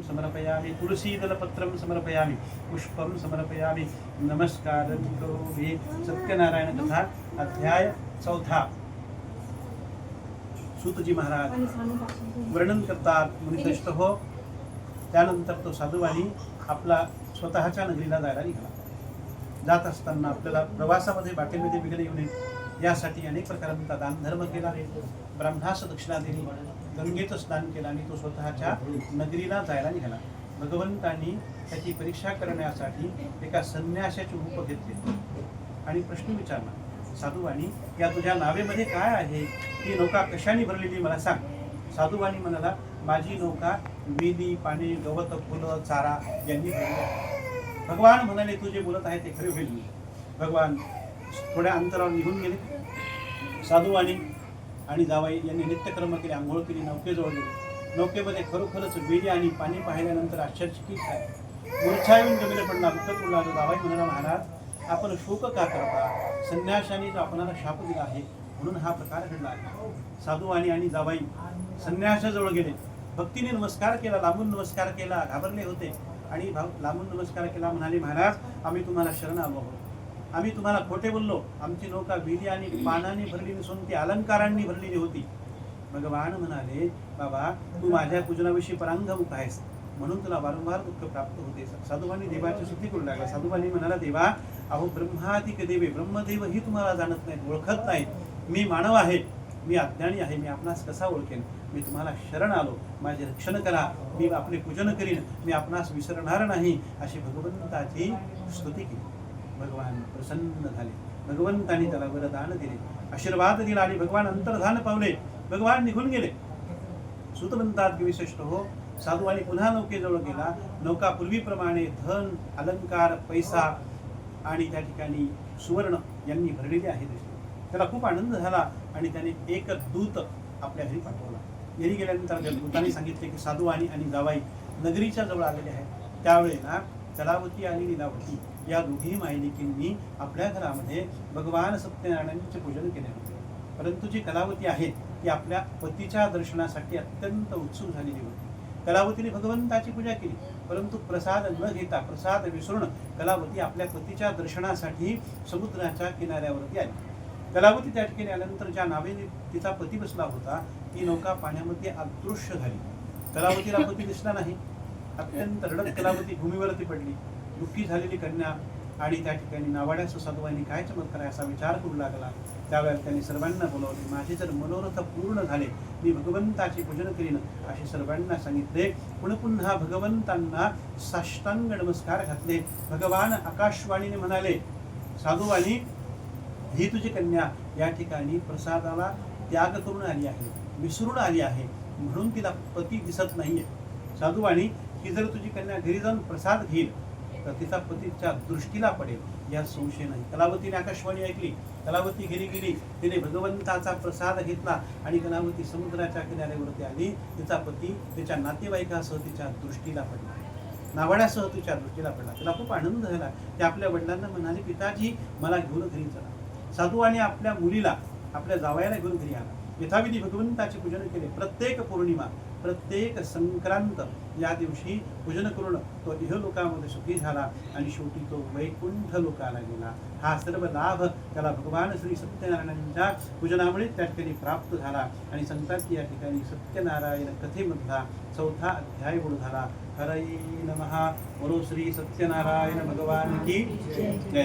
समर्पयामि तुलसीदलपत्रं समर्पयामि पुष्पं समर्पयामि नमस्कारं करोमि। सत्यनारायण कथा अध्याय 4। सूतजी महाराज वर्णन करतात मुनिश्रेष्ठ हो। त्यानंतर तो साधुवाणी आपला स्वतःच्या नगरीला जायला निघाला। जात असताना आपल्याला प्रवासामध्ये बाटेमध्ये बिघडे येऊ नये यासाठी अनेक प्रकारांचा दानधर्म केला, ब्राह्मणास दक्षिणा दिली, गंगेचं स्नान केलं आणि तो स्वतःच्या नगरीला जायला निघाला। भगवंतांनी त्याची परीक्षा करण्यासाठी एका संन्याशाचे रूप घेतले आणि प्रश्न विचारला, साधुवाणी या तुझ्या नावेमध्ये काय आहे? ती नौका कशाने भरलेली मला सांग। साधुवाणी म्हणाला, माझी नौका वेली, पाने, गवत, फुलं, चारा यांनी भरली आहे। भगवान म्हणाले, तू जे बोलत आहे ते खरे होईल। भगवान थोड्या अंतरावर निघून गेले। साधुवाणी आणि जावाई यांनी नित्यकर्म केले, आंघोळ केली, नौकेजवळ गेले। नौकेमध्ये खरोखरच वेली आणि पाणी पाहिल्यानंतर आश्चर्यचकित झाले। मूर्छा येऊन जमिनीला पडला, दुःख पडला। जावाई म्हणाला, महाराज आपण शोक का करता? संन्याशाने आपणाला शाप दिला आहे म्हणून हा प्रकार घडला आहे। साधुवाणी आणि जावाई संन्यासाजवळ गेले, भक्तीने नमस्कार केला, लांबून नमस्कार केला, घाबरले होते आणि लांबून नमस्कार केला। म्हणाले, महाराज आम्ही तुम्हाला शरण आलो आहोत, आम्ही तुम्हाला खोटे बोललो। आमची नौका वेली आणि पानाने भरलेली नसून ती अलंकारांनी भरलेली होती। भगवान म्हणाले, बाबा तू माझ्या पूजनाविषयी परांगमुख आहेस म्हणून तुला वारंवार दुःख प्राप्त होते। साधुवाणी देवाची स्तुती करू लागला। साधुवाणी म्हणाला, देवा अहो ब्रह्मादिक देवे ब्रह्मदेव ही तुम्हाला जाणत नाहीत, ओळखत नाहीत। मी मानव आहे, मी अज्ञानी आहे, मी आपणास कसा ओळखेन? मी तुम्हाला शरण आलो, माझे रक्षण करा, मी आपले पूजन करीन, मी आपणास विसरणार नाही, अशी भगवंताची स्तुती केली। भगवान प्रसन्न झाले, भगवंतांनी त्याला वरदान दिले, आशीर्वाद दिला आणि भगवान अंतर्धान पावले। भगवान निघून गेले। सूत म्हणतात की विशिष्ट हो, साधुवाणी पुन्हा नौकेजवळ गेला। नौका पूर्वीप्रमाणे धन, अलंकार, पैसा आणि त्या ठिकाणी सुवर्ण यांनी भरलेली आहे दिसली। त्याला खूप आनंद झाला आणि त्याने एक दूत आपल्या घरी पाठवला। घरी गेल्यानंतर दूताने सांगितले की साधुवाणी आणि जावाई नगरीच्या जवळ आलेले आहेत। त्यावेळेला कलावती आणि लीलावती या दोघी मायलिकींनी आपल्या घरामध्ये भगवान सत्यनारायणांचे पूजन केले होते। परंतु जी कलावती आहे ती आपल्या पतीच्या दर्शनासाठी अत्यंत उत्सुक झालेली होती। कलावतीने भगवंताची पूजा केली, परंतु प्रसाद न घेता, प्रसाद विसरून कलावती आपल्या पतीच्या दर्शनासाठी समुद्राच्या किनाऱ्यावरती आली। कलावती त्या ठिकाणी आल्यानंतर ज्या नावेने तिचा पती बसला होता ती नौका पाण्यामध्ये अदृश्य झाली। कलावतीला पती दिसला नाही। अत्यंत रडत कलावती भूमीवरती पडली। दुःखी झालेली कन्या आणि त्या ठिकाणी नावाड्यास साधुवाणी काय चमत्कार आहे असा विचार करू लागला। त्यावेळेला त्यांनी सर्वांना बोलावले, माझे जर मनोरथ पूर्ण झाले मी भगवंताचे पूजन करीन असे सर्वांना सांगितले। पुन्हा भगवंतांना साष्टांग नमस्कार घातले। भगवान आकाशवाणीने म्हणाले, साधुवाणी ही तुझी कन्या या ठिकाणी प्रसादाला त्याग करून आली आहे, विसरून आली आहे म्हणून तिला पती दिसत नाहीये। साधुवाणी ही जर तुझी कन्या घरी जाऊन प्रसाद घेईल तर तिचा पतीच्या दृष्टीला पडेल यात संशय नाही। कलावतीने आकाशवाणी ऐकली, कलावती घरी गेली, तिने भगवंताचा प्रसाद घेतला आणि कलावती समुद्राच्या किनाऱ्यावरती आली। तिचा पती तिच्या नातेवाईकासह तिच्या दृष्टीला पडला, नावाड्यासह तिच्या दृष्टीला पडला। तिला खूप आनंद झाला। ते आपल्या वडिलांना म्हणाले, पिताजी मला घेऊन घरी चला। साधुवाणी आपल्या मुलीला, आपल्या जावयाला घेऊन घरी आला। यथाविधी भगवंताचे पूजन केले। प्रत्येक पौर्णिमा, प्रत्येक संक्रांत या दिवशी पूजन करून तो इहलोकामध्ये सुखी झाला आणि शेवटी तो वैकुंठ लोकाला गेला। हा सर्व लाभ त्याला भगवान श्री सत्यनारायणांच्या पूजनामुळे त्या ठिकाणी प्राप्त झाला आणि सांगतात की या ठिकाणी सत्यनारायण कथेमधला 4था अध्याय पूर्ण झाला। हरये नमः। बोलो श्री सत्यनारायण भगवान की जय।